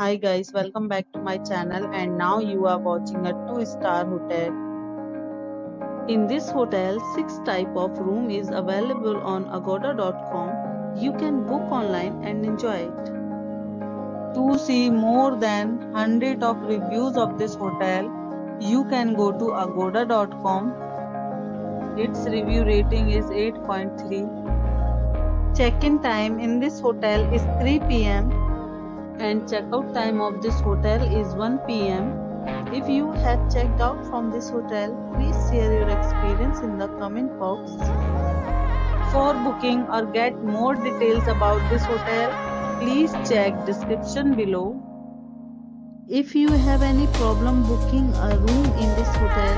Hi guys, welcome back to my channel and now you are watching a 2-star hotel. In this hotel, 6 type of room is available on agoda.com. You can book online and enjoy it. To see more than 100 of reviews of this hotel, you can go to agoda.com. Its review rating is 8.3. Check-in time in this hotel is 3 p.m. and checkout time of this hotel is 1 p.m. If you have checked out from this hotel, please share your experience in the comment box. For booking or get more details about this hotel, please check description below. If you have any problem booking a room in this hotel,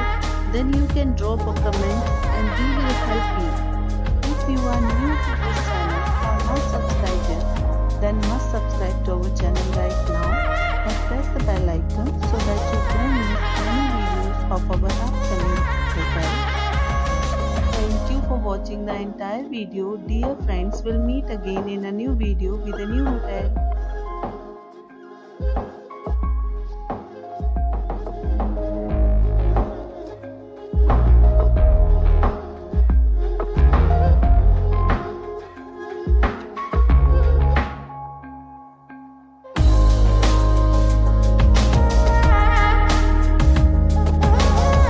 then you can drop a comment and we will help you. If you are new to this channel or not subscribed yet, then must subscribe to our channel right now and press the bell icon so that you don't miss any videos of our upcoming hotel. Thank you for watching the entire video. Dear friends, we'll meet again in a new video with a new hotel.